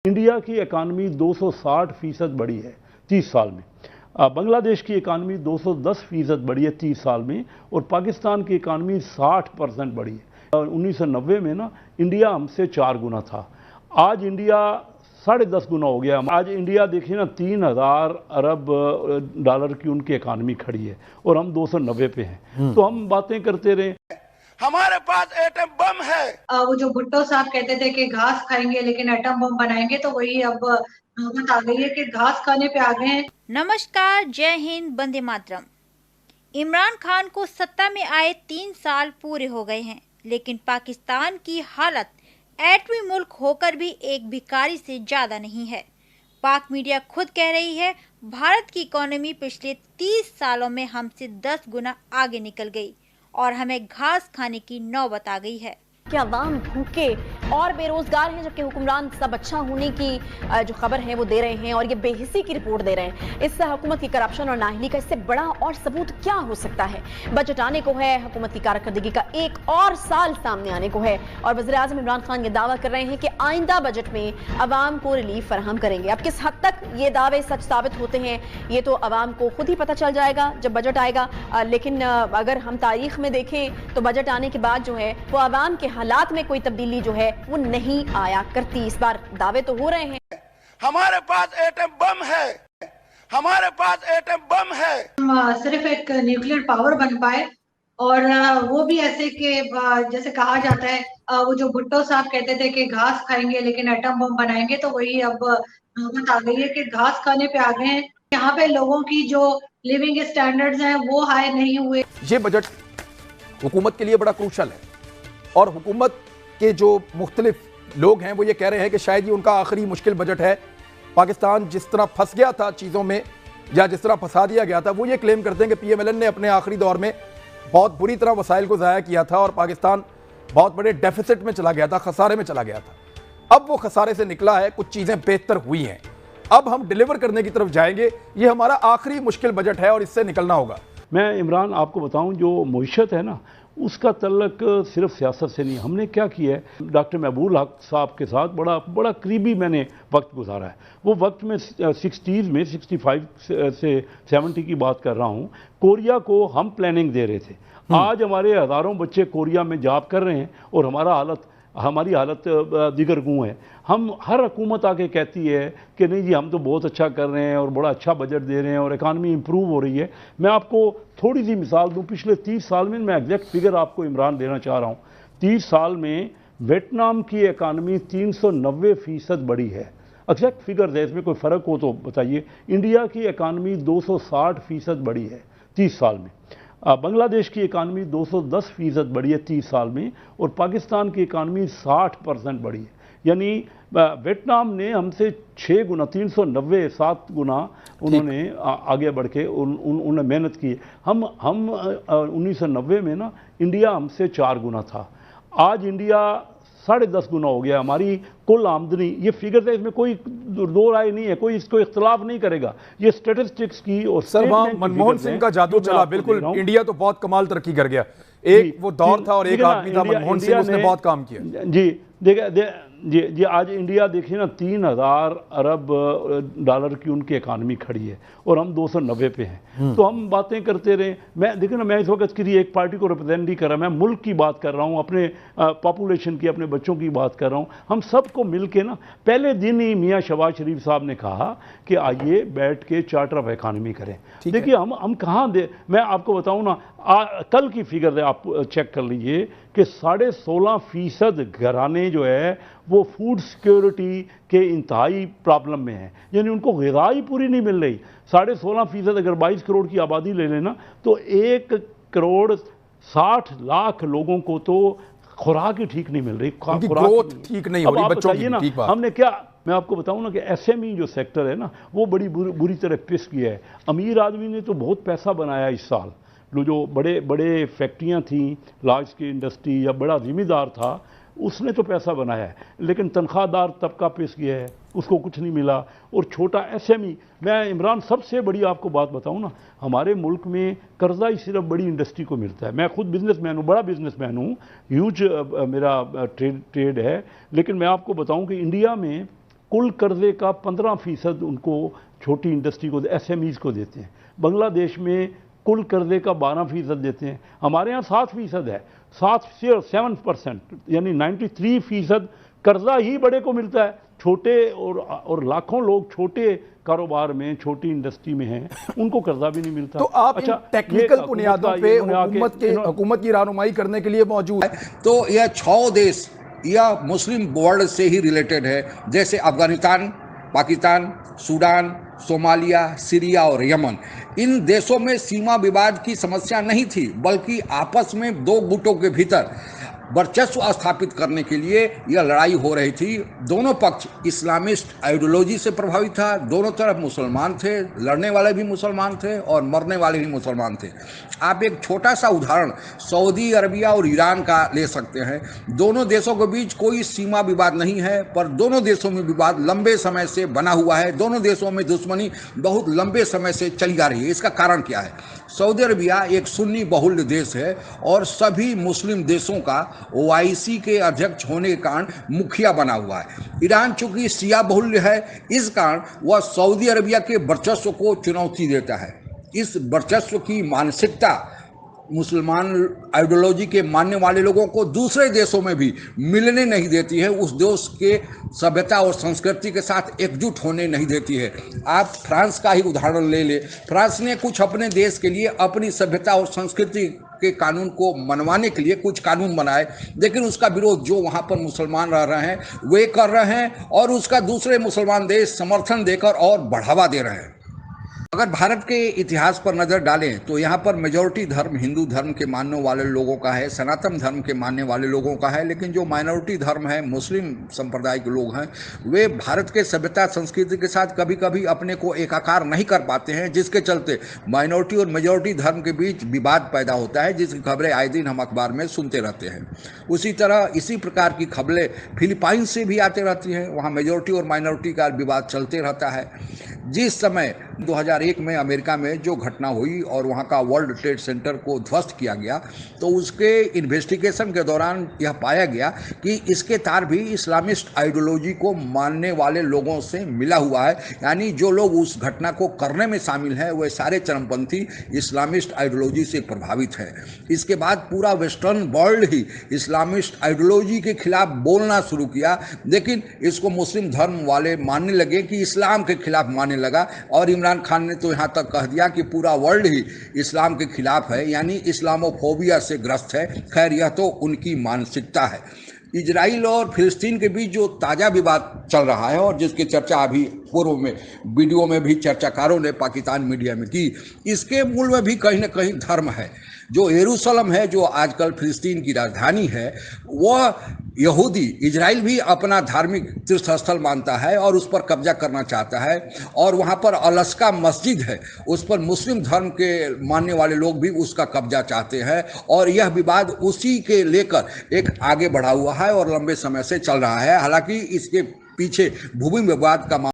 India की economy 260% बढ़ी है 30 साल में। बांग्लादेश की इकानमी 210% बढ़ी है 30 साल में और पाकिस्तान की इकानमी 60% बढ़ी है। 1990 में ना इंडिया हमसे 4 गुना था, आज इंडिया 10.5 गुना हो गया। आज इंडिया देखिए ना 3000 अरब डॉलर की उनकी इकानमी खड़ी है और हम 290 पे हैं। तो हम बातें करते रहे, हमारे पास एटम बम है। वो जो भुट्टो साहब कहते थे कि घास खाएंगे लेकिन एटम बम बनाएंगे, तो वही अब नौबत आ गई है कि घास खाने पे आ गए हैं। नमस्कार, जय हिंद, वंदे मातरम। इमरान खान को सत्ता में आए 3 साल पूरे हो गए हैं, लेकिन पाकिस्तान की हालत एटमी मुल्क होकर भी एक भिखारी से ज्यादा नहीं है। पाक मीडिया खुद कह रही है भारत की इकोनॉमी पिछले 30 सालों में हमसे 10 गुना आगे निकल गई और हमें घास खाने की नौबत आ गई है। कि अवाम भूखे और बेरोजगार हैं, जबकि हुक्मरान सब अच्छा होने की जो खबर है वो दे रहे हैं और ये बेहिसी की रिपोर्ट दे रहे हैं। इससे हुकूमत की करप्शन और नाअहली का इससे बड़ा और सबूत क्या हो सकता है। बजट आने को है, हुकूमत की कारकर्दगी का एक और साल सामने आने को है और वज़ीर आज़म इमरान खान ये दावा कर रहे हैं कि आइंदा बजट में अवाम को रिलीफ फराहम करेंगे। अब किस हद तक ये दावे सच साबित होते हैं ये तो अवाम को खुद ही पता चल जाएगा जब बजट आएगा। लेकिन अगर हम तारीख में देखें तो बजट आने के बाद जो है वो अवाम के हालात में कोई तब्दीली जो है वो नहीं आया करती। इस बार दावे तो हो रहे हैं हमारे पास एटम बम है, हमारे पास एटम बम है। सिर्फ एक न्यूक्लियर पावर बन पाए और वो भी ऐसे कि जैसे कहा जाता है, वो जो भुट्टो साहब कहते थे कि घास खाएंगे लेकिन एटम बम बनाएंगे, तो वही अब नौबत आ गई है कि घास खाने पे आ गए हैं। यहाँ पे लोगों की जो लिविंग स्टैंडर्ड्स हैं वो हाई नहीं हुए। ये बजट हुकूमत के लिए बड़ा क्रूशल है और हुकूमत के जो मुख्तलिफ लोग हैं वो ये कह रहे हैं कि शायद ये उनका आखिरी मुश्किल बजट है। पाकिस्तान जिस तरह फंस गया था चीज़ों में या जिस तरह फंसा दिया गया था, वो ये क्लेम करते हैं कि PMLN ने अपने आखिरी दौर में बहुत बुरी तरह वसाइल को ज़ाया किया था और पाकिस्तान बहुत बड़े डेफिसिट में चला गया था, खसारे में चला गया था। अब वो खसारे से निकला है, कुछ चीज़ें बेहतर हुई हैं, अब हम डिलीवर करने की तरफ जाएंगे। ये हमारा आखिरी मुश्किल बजट है और इससे निकलना होगा। मैं इमरान आपको बताऊं, जो मईशत है ना उसका तल्लक सिर्फ सियासत से नहीं। हमने क्या किया है, डॉक्टर महबूब हक साहब के साथ बड़ा करीबी मैंने वक्त गुजारा है। वो वक्त में 60s में 65 से 70 की बात कर रहा हूँ। कोरिया को हम प्लानिंग दे रहे थे। आज हमारे हज़ारों बच्चे कोरिया में जॉब कर रहे हैं और हमारी हालत दिगर गूँ है। हम हर हुकूमत आके कहती है कि नहीं जी हम तो बहुत अच्छा कर रहे हैं और बड़ा अच्छा बजट दे रहे हैं और इकानमी इंप्रूव हो रही है। मैं आपको थोड़ी सी मिसाल दूं, पिछले 30 साल में मैं एग्जैक्ट फिगर आपको इमरान देना चाह रहा हूं। 30 साल में वियतनाम की इकानमी 390% बढ़ी है। एग्जैक्ट फिगर है, इसमें कोई फ़र्क हो तो बताइए। इंडिया की इकानमी 260% बढ़ी है 30 साल में। बांग्लादेश की इकानमी 210% बढ़ी है 30 साल में और पाकिस्तान की इकानमी 60% बढ़ी है। यानी वियतनाम ने हमसे 6 गुना 7 गुना उन्होंने आगे बढ़ के उन्होंने मेहनत की। हम 1990 में ना इंडिया हमसे 4 गुना था, आज इंडिया 10.5 गुना हो गया। हमारी कुल आमदनी, ये फिगर है, इसमें कोई दो राय नहीं है, कोई इसको इख्तलाफ नहीं करेगा। ये स्टैटिस्टिक्स की और मनमोहन सिंह का जादू चला, बिल्कुल इंडिया तो बहुत कमाल तरक्की कर गया। एक वो दौर था और एक आदमी था मनमोहन सिंह, उसने बहुत काम किया। जी जी आज इंडिया देखिए ना 3000 अरब डॉलर की उनकी इकानमी खड़ी है और हम 290 पे हैं। तो हम बातें करते रहे। मैं देखिए ना, मैं इस वक्त किसी एक पार्टी को रिप्रेजेंट नहीं कर रहा, मैं मुल्क की बात कर रहा हूँ, अपने पॉपुलेशन की, अपने बच्चों की बात कर रहा हूँ। हम सबको मिल के ना पहले दिन ही मियाँ शहबाज शरीफ साहब ने कहा कि आइए बैठ के चार्टर ऑफ इकानमी करें। देखिए हम कहाँ दे, मैं आपको बताऊँ ना, कल की फिगर है, आप चेक कर लीजिए कि 16.5% घराने जो है वो फूड सिक्योरिटी के इंतहाई प्रॉब्लम में है, यानी उनको ग़िज़ा ही पूरी नहीं मिल रही। 16.5% अगर 22 करोड़ की आबादी ले लेना तो 1 करोड़ 60 लाख लोगों को तो खुराक ही ठीक नहीं मिल रही, ग्रोथ ठीक नहीं हो रही बच्चों की। ना हमने क्या, मैं आपको बताऊं ना कि SME जो सेक्टर है ना वो बड़ी बुरी तरह पिस गया है। अमीर आदमी ने तो बहुत पैसा बनाया इस साल, जो बड़े फैक्ट्रियां थी, लार्ज स्केल इंडस्ट्री या बड़ा जिम्मेदार था, उसने तो पैसा बनाया है, लेकिन तनख्वाहदार तबका पिस गया है, उसको कुछ नहीं मिला। और छोटा SME, मैं इमरान सबसे बड़ी आपको बात बताऊं ना, हमारे मुल्क में कर्जा ही सिर्फ बड़ी इंडस्ट्री को मिलता है। मैं खुद बिजनेसमैन हूँ, बड़ा बिजनेसमैन हूँ, ह्यूज मेरा ट्रेड है, लेकिन मैं आपको बताऊं कि इंडिया में कुल कर्जे का 15% उनको छोटी इंडस्ट्री को, SMEs को देते हैं। बांग्लादेश में कुल कर्जे का 12% देते हैं, हमारे यहाँ 7% है, 7% यानी 93% कर्जा ही बड़े को मिलता है। छोटे और लाखों लोग छोटे कारोबार में, छोटी इंडस्ट्री में हैं, उनको कर्जा भी नहीं मिलता। तो आप इन टेक्निकल बुनियादों पे हुकूमत की रहनुमाई करने के लिए मौजूद है। तो यह 6 देश यह मुस्लिम वर्ल्ड से ही रिलेटेड है, जैसे Afghanistan, Pakistan, Sudan, Somalia, Syria और यमन। इन देशों में सीमा विवाद की समस्या नहीं थी, बल्कि आपस में 2 गुटों के भीतर वर्चस्व स्थापित करने के लिए यह लड़ाई हो रही थी। दोनों पक्ष इस्लामिस्ट आइडियोलॉजी से प्रभावित था, दोनों तरफ मुसलमान थे, लड़ने वाले भी मुसलमान थे और मरने वाले भी मुसलमान थे। आप एक छोटा सा उदाहरण सऊदी अरबिया और ईरान का ले सकते हैं। दोनों देशों के बीच कोई सीमा विवाद नहीं है, पर दोनों देशों में विवाद लंबे समय से बना हुआ है। दोनों देशों में दुश्मनी बहुत लंबे समय से चली आ रही है। इसका कारण क्या है? सऊदी अरबिया एक सुन्नी बहुल देश है और सभी मुस्लिम देशों का OIC के अध्यक्ष होने के कारण मुखिया बना हुआ है। ईरान चूंकि शिया बहुल है, इस कारण वह सऊदी अरबिया के वर्चस्व को चुनौती देता है। इस वर्चस्व की मानसिकता मुसलमान आइडियोलॉजी के मानने वाले लोगों को दूसरे देशों में भी मिलने नहीं देती है, उस देश के सभ्यता और संस्कृति के साथ एकजुट होने नहीं देती है। आप फ्रांस का ही उदाहरण ले ले। फ्रांस ने कुछ अपने देश के लिए अपनी सभ्यता और संस्कृति के कानून को मनवाने के लिए कुछ कानून बनाए, लेकिन उसका विरोध जो वहाँ पर मुसलमान रह रहे हैं वे कर रहे हैं और उसका दूसरे मुसलमान देश समर्थन देकर और बढ़ावा दे रहे हैं। अगर भारत के इतिहास पर नज़र डालें तो यहाँ पर मेजॉरिटी धर्म हिंदू धर्म के मानने वाले लोगों का है, सनातन धर्म के मानने वाले लोगों का है, लेकिन जो माइनॉरिटी धर्म है, मुस्लिम संप्रदाय के लोग हैं, वे भारत के सभ्यता संस्कृति के साथ कभी कभी अपने को एकाकार नहीं कर पाते हैं, जिसके चलते माइनॉरिटी और मेजॉरिटी धर्म के बीच विवाद पैदा होता है, जिसकी खबरें आए दिन हम अखबार में सुनते रहते हैं। उसी तरह इसी प्रकार की खबरें फिलीपाइन से भी आती रहती हैं, वहाँ मेजॉरिटी और माइनॉरिटी का विवाद चलते रहता है। जिस समय 2001 में अमेरिका में जो घटना हुई और वहाँ का वर्ल्ड ट्रेड सेंटर को ध्वस्त किया गया, तो उसके इन्वेस्टिगेशन के दौरान यह पाया गया कि इसके तार भी इस्लामिस्ट आइडियोलॉजी को मानने वाले लोगों से मिला हुआ है। यानी जो लोग उस घटना को करने में शामिल हैं वे सारे चरमपंथी इस्लामिस्ट आइडियोलॉजी से प्रभावित हैं। इसके बाद पूरा वेस्टर्न वर्ल्ड ही इस्लामिस्ट आइडियोलॉजी के खिलाफ बोलना शुरू किया, लेकिन इसको मुस्लिम धर्म वाले मानने लगे कि इस्लाम के खिलाफ मानने लगा। और इमरान खान ने तो यहाँ तक कह दिया कि पूरा वर्ल्ड ही इस्लाम के खिलाफ है, यानी इस्लामोफोबिया से ग्रस्त है। खैर, यह तो उनकी मानसिकता है। इजराइल और फिलिस्तीन के बीच जो ताज़ा विवाद चल रहा है और जिसकी चर्चा अभी पूर्व में वीडियो में भी चर्चाकारों ने पाकिस्तान मीडिया में की, इसके मूल में भी कहीं ना कहीं धर्म है। जो यरूशलेम है, जो आजकल फिलिस्तीन की राजधानी है, वह यहूदी इजराइल भी अपना धार्मिक तीर्थस्थल मानता है और उस पर कब्जा करना चाहता है। और वहाँ पर अलस्का मस्जिद है, उस पर मुस्लिम धर्म के मानने वाले लोग भी उसका कब्जा चाहते हैं। और यह विवाद उसी के लेकर एक आगे बढ़ा हुआ है और लंबे समय से चल रहा है। हालांकि इसके पीछे भूमि विवाद का